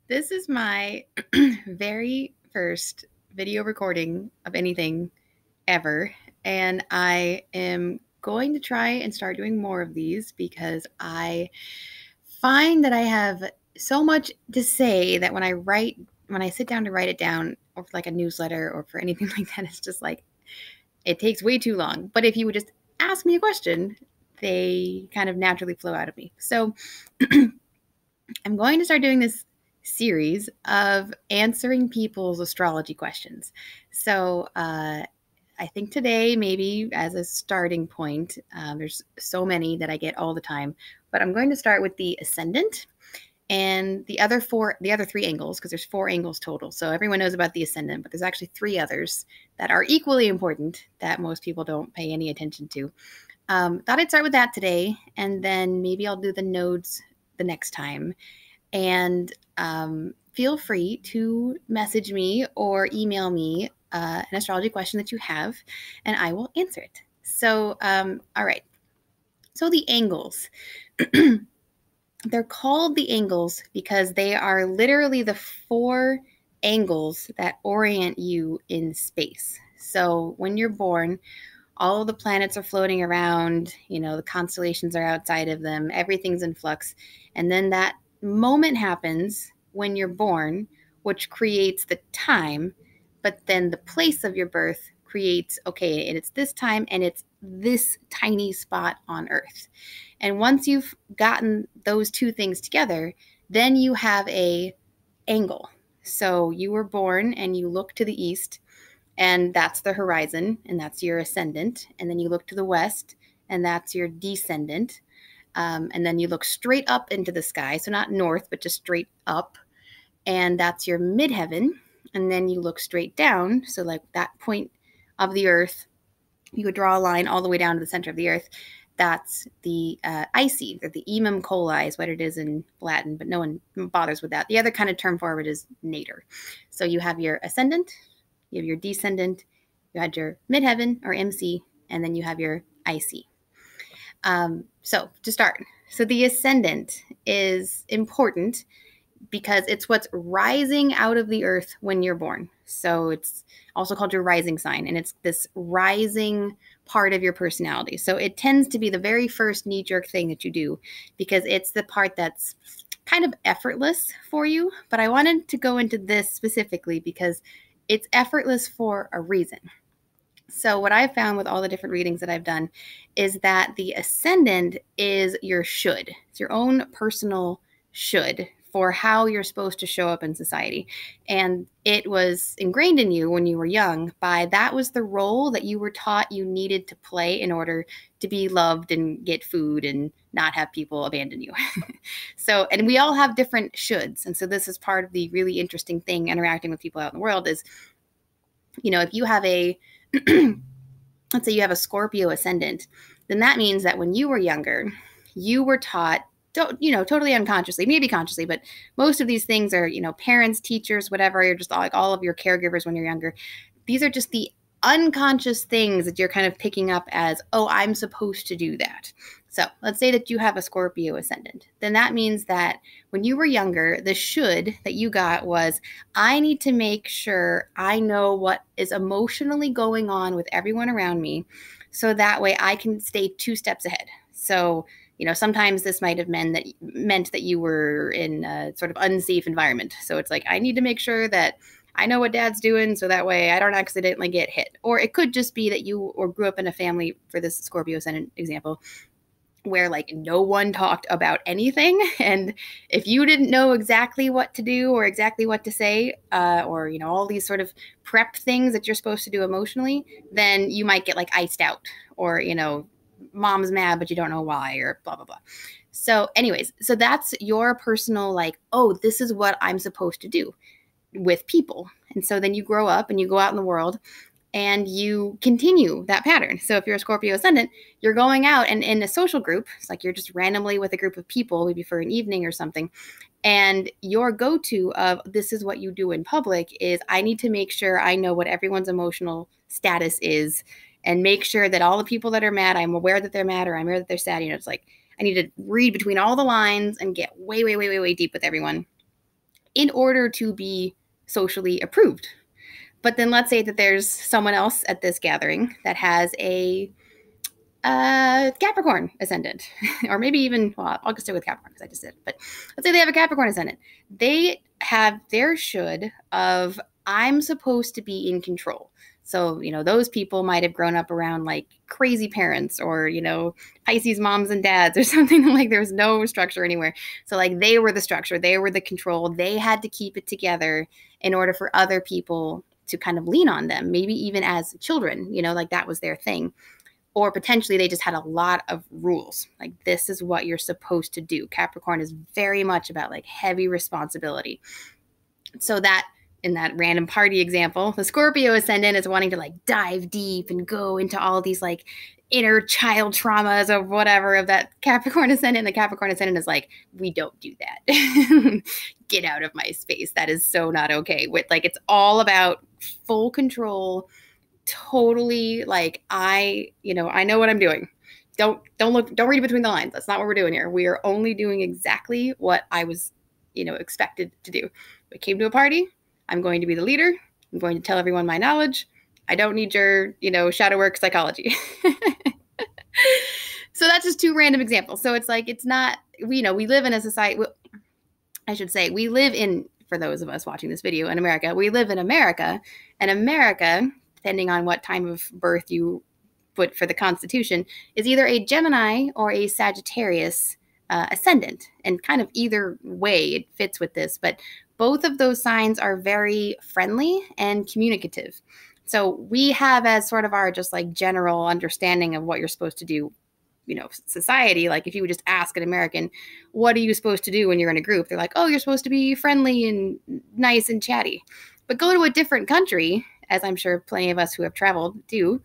This is my very first video recording of anything ever, and I am going to try and start doing more of these because I find that I have so much to say that when I sit down to write it down, or for like a newsletter or for anything like that, it's just like it takes way too long. But if you would just ask me a question, they kind of naturally flow out of me. So I'm going to start doing this series of answering people's astrology questions. So I think today, maybe as a starting point, there's so many that I get all the time, but I'm going to start with the ascendant and the other three angles, because there's 4 angles total. So everyone knows about the ascendant, but there's actually 3 others that are equally important that most people don't pay any attention to. Thought I'd start with that today, and then maybe I'll do the nodes the next time. And feel free to message me or email me an astrology question that you have, and I will answer it. So, all right. So the angles. They're called the angles because they are literally the 4 angles that orient you in space. So when you're born, all of the planets are floating around, the constellations are outside of them, everything's in flux. And then that moment happens when you're born, which creates the time, but then the place of your birth creates, okay, and it's this time and it's this tiny spot on Earth. And once you've gotten those 2 things together, then you have a angle. So you were born and you look to the east, and that's the horizon, and that's your ascendant. And then you look to the west, and that's your descendant. And then you look straight up into the sky, so not north, but just straight up, and that's your midheaven. And then you look straight down, so like that point of the earth, you would draw a line all the way down to the center of the earth. That's the icy, or the emum coli is what it is in Latin, but no one bothers with that. The other kind of term for it is nadir. So you have your ascendant, you have your descendant, you had your midheaven or MC, and then you have your IC. So to start, so the ascendant is important because it's what's rising out of the earth when you're born. So it's also called your rising sign, and it's this rising part of your personality. So it tends to be the very first knee-jerk thing that you do because it's the part that's kind of effortless for you. But I wanted to go into this specifically because it's effortless for a reason. So what I've found with all the different readings that I've done is that the ascendant is your should. It's your own personal should for how you're supposed to show up in society. And it was ingrained in you when you were young by that was the role that you were taught you needed to play in order to be loved and get food and not have people abandon you. So, and we all have different shoulds. And so this is part of the really interesting thing interacting with people out in the world is, if you have let's say you have a Scorpio ascendant, then that means that when you were younger, you were taught, totally unconsciously, maybe consciously, but most of these things are, parents, teachers, whatever, you're just like all of your caregivers when you're younger. These are just the unconscious things that you're kind of picking up as, oh, I'm supposed to do that. So let's say that you have a Scorpio ascendant. Then that means that when you were younger, the should that you got was, I need to make sure I know what is emotionally going on with everyone around me so that way I can stay 2 steps ahead. So, sometimes this might have meant that you were in a sort of unsafe environment. So it's like, I need to make sure that I know what dad's doing so that way I don't accidentally get hit. Or it could just be that you grew up in a family, for this Scorpio ascendant example, where like no one talked about anything. And if you didn't know exactly what to do or exactly what to say, or, all these sort of prep things that you're supposed to do emotionally, then you might get like iced out or, mom's mad, but you don't know why or blah, blah, blah. So anyways, so that's your personal like, oh, this is what I'm supposed to do with people. And so then you grow up and you go out in the world and you continue that pattern. So if you're a Scorpio ascendant, you're going out and in a social group, it's like you're just randomly with a group of people, maybe for an evening or something. And your go-to of this is what you do in public is I need to make sure I know what everyone's emotional status is and make sure that all the people that are mad, I'm aware that they're mad or I'm aware that they're sad. It's like I need to read between all the lines and get way, way, way, way, way deep with everyone. in order to be socially approved. But then let's say that there's someone else at this gathering that has a Capricorn ascendant, or maybe even, well, I'll just stay with Capricorn because I just did. But let's say they have a Capricorn ascendant. They have their should of, I'm supposed to be in control. So, those people might have grown up around like crazy parents or, Pisces moms and dads or something like there's no structure anywhere. So like they were the structure, they were the control. They had to keep it together in order for other people to kind of lean on them, maybe even as children, like that was their thing. Or potentially they just had a lot of rules. Like, this is what you're supposed to do. Capricorn is very much about like heavy responsibility. So that in that random party example, the Scorpio ascendant is wanting to like dive deep and go into all these like inner child traumas or whatever of that Capricorn ascendant. And the Capricorn ascendant is like, we don't do that. Get out of my space. That is so not okay. With like, it's all about full control. Totally like, I know what I'm doing. Don't read between the lines. That's not what we're doing here. We are only doing exactly what I was, expected to do. We came to a party. I'm going to be the leader. I'm going to tell everyone my knowledge. I don't need your, shadow work psychology. So that's just two random examples. So it's like, it's not, we live in a society, I should say, we live in, for those of us watching this video in America, we live in America, and America, depending on what time of birth you put for the Constitution, is either a Gemini or a Sagittarius ascendant. And kind of either way it fits with this, but both of those signs are very friendly and communicative. So we have as sort of our just like general understanding of what you're supposed to do, society. Like if you would just ask an American, what are you supposed to do when you're in a group? They're like, oh, you're supposed to be friendly and nice and chatty. But go to a different country, as I'm sure plenty of us who have traveled do,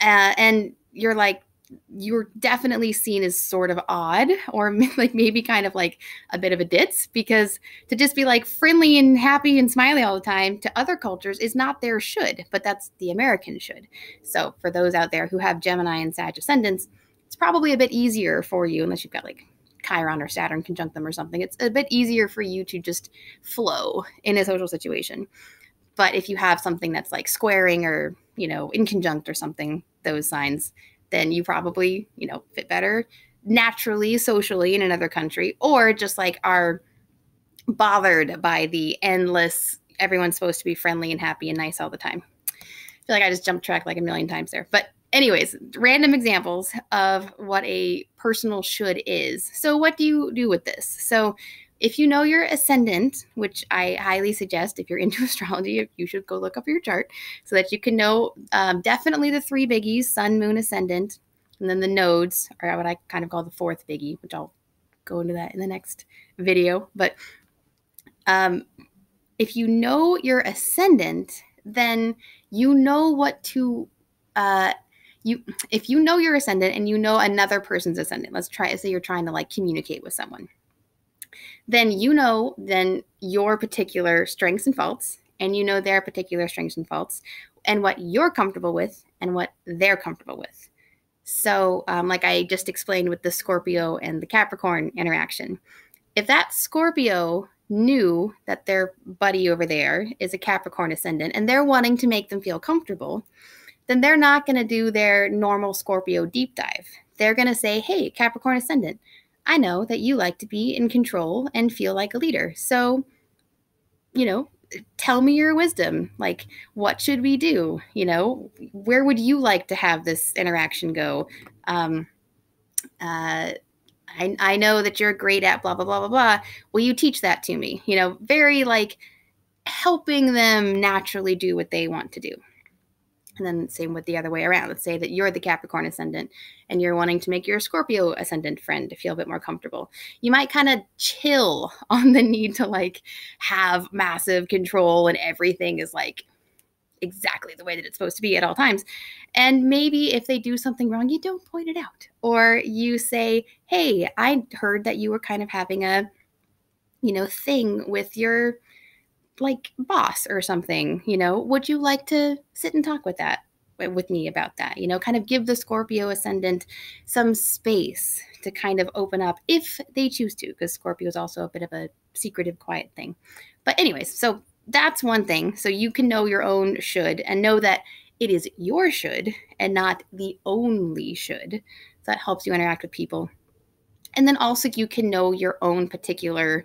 and you're definitely seen as sort of odd, or like maybe kind of like a bit of a ditz, because to just be like friendly and happy and smiley all the time to other cultures is not their should, but that's the American should. So for those out there who have Gemini and Sag ascendants, it's probably a bit easier for you, unless you've got like Chiron or Saturn conjunct them or something. It's a bit easier for you to just flow in a social situation. But if you have something that's like squaring or, in conjunct or something, those signs, then you probably, fit better naturally, socially in another country, or just like are bothered by the endless, everyone's supposed to be friendly and happy and nice all the time. I feel like I just jumped track like a million times there. But anyways, random examples of what a personal should is. So what do you do with this? So if you know your ascendant, which I highly suggest if you're into astrology, you should go look up your chart so that you can know definitely the three biggies, sun, moon, ascendant, and then the nodes are what I kind of call the fourth biggie, which I'll go into that in the next video. But if you know your ascendant, then you know what to if you know your ascendant and you know another person's ascendant, let's say you're trying to like communicate with someone, then then your particular strengths and faults, and you know their particular strengths and faults, and what you're comfortable with and what they're comfortable with. So like I just explained with the Scorpio and the Capricorn interaction, if that Scorpio knew that their buddy over there is a Capricorn ascendant and they're wanting to make them feel comfortable, then they're not going to do their normal Scorpio deep dive. They're going to say, hey, Capricorn ascendant, I know that you like to be in control and feel like a leader. So, tell me your wisdom. Like, what should we do? Where would you like to have this interaction go? I know that you're great at blah, blah, blah, blah, blah. Will you teach that to me? Very like helping them naturally do what they want to do. And then same with the other way around. Let's say that you're the Capricorn ascendant and you're wanting to make your Scorpio ascendant friend to feel a bit more comfortable. You might kind of chill on the need to like have massive control and everything is like exactly the way that it's supposed to be at all times. And maybe if they do something wrong, you don't point it out. Or you say, hey, I heard that you were kind of having a, thing with your like boss or something, would you like to sit and talk with that with me about that. Kind of give the Scorpio ascendant some space to kind of open up if they choose to, because Scorpio is also a bit of a secretive, quiet thing. But anyways, so that's one thing. So you can know your own should and know that it is your should and not the only should. So that helps you interact with people. And then also you can know your own particular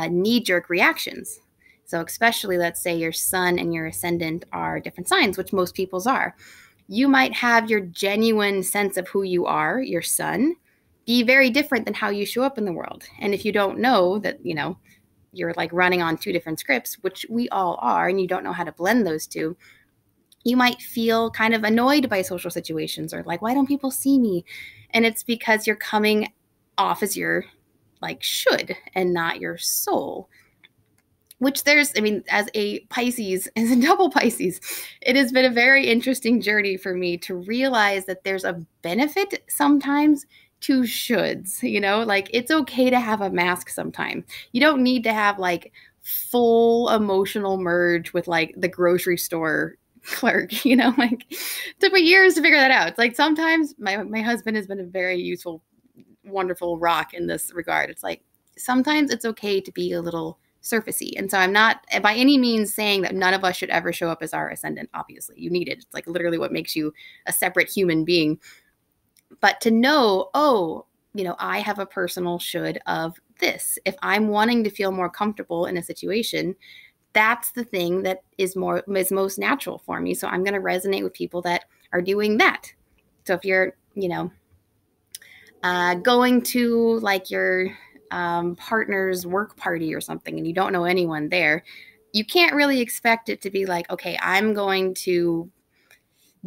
knee-jerk reactions. So especially, let's say your sun and your ascendant are different signs, which most people's are. You might have your genuine sense of who you are, your sun, be very different than how you show up in the world. And if you don't know that, you're like running on two different scripts, which we all are, and you don't know how to blend those two, you might feel kind of annoyed by social situations or like, why don't people see me? And it's because you're coming off as your like should and not your soul. Which as a Pisces, as a double Pisces, it has been a very interesting journey for me to realize that there's a benefit sometimes to shoulds, like it's okay to have a mask sometimes. You don't need to have like full emotional merge with like the grocery store clerk, like took me years to figure that out. It's like sometimes my husband has been a very useful, wonderful rock in this regard. It's like sometimes it's okay to be a little surfacey. And so I'm not by any means saying that none of us should ever show up as our ascendant. Obviously, you need it. It's like literally what makes you a separate human being. But to know, I have a personal should of this. If I'm wanting to feel more comfortable in a situation, that's the thing that is most natural for me. So I'm going to resonate with people that are doing that. So if you're, going to like your partner's work party or something and you don't know anyone there, you can't really expect it to be like, okay, I'm going to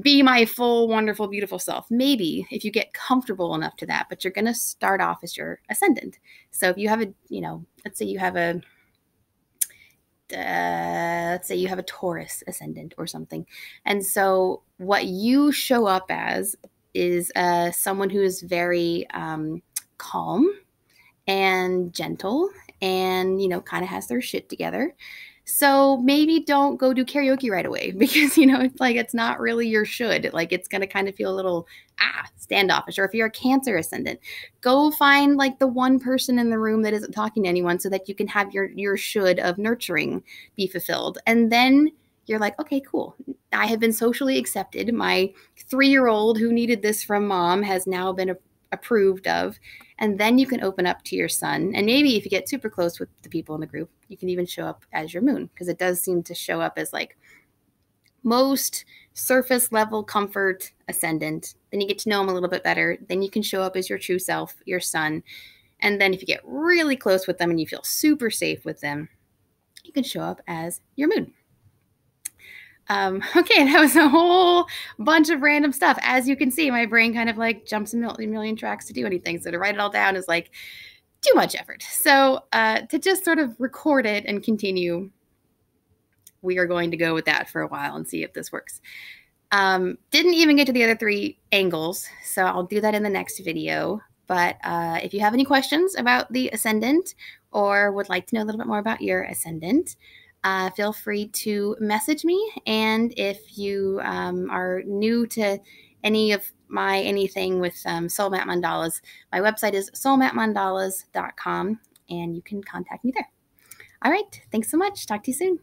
be my full, wonderful, beautiful self. Maybe if you get comfortable enough to that, but you're going to start off as your ascendant. So if you have let's say you have a Taurus ascendant or something. And so what you show up as is someone who is very calm and gentle and, kind of has their shit together. So maybe don't go do karaoke right away because, it's like it's not really your should. Like it's going to kind of feel a little standoffish. Or if you're a Cancer ascendant, go find like the one person in the room that isn't talking to anyone so that you can have your should of nurturing be fulfilled. And then you're like, okay, cool. I have been socially accepted. My 3-year-old who needed this from mom has now been approved of. And then you can open up to your sun. And maybe if you get super close with the people in the group, you can even show up as your moon, because it does seem to show up as like most surface level comfort ascendant. Then you get to know them a little bit better. Then you can show up as your true self, your sun. And then if you get really close with them and you feel super safe with them, you can show up as your moon. Okay, that was a whole bunch of random stuff. As you can see, my brain kind of like jumps a million tracks to do anything. So to write it all down is like too much effort. So to just sort of record it and continue, we are going to go with that for a while and see if this works. Didn't even get to the other 3 angles, so I'll do that in the next video. But if you have any questions about the ascendant or would like to know a little bit more about your ascendant, feel free to message me. And if you are new to any of anything with Soul Map Mandalas, my website is soulmapmandalas.com, and you can contact me there. All right. Thanks so much. Talk to you soon.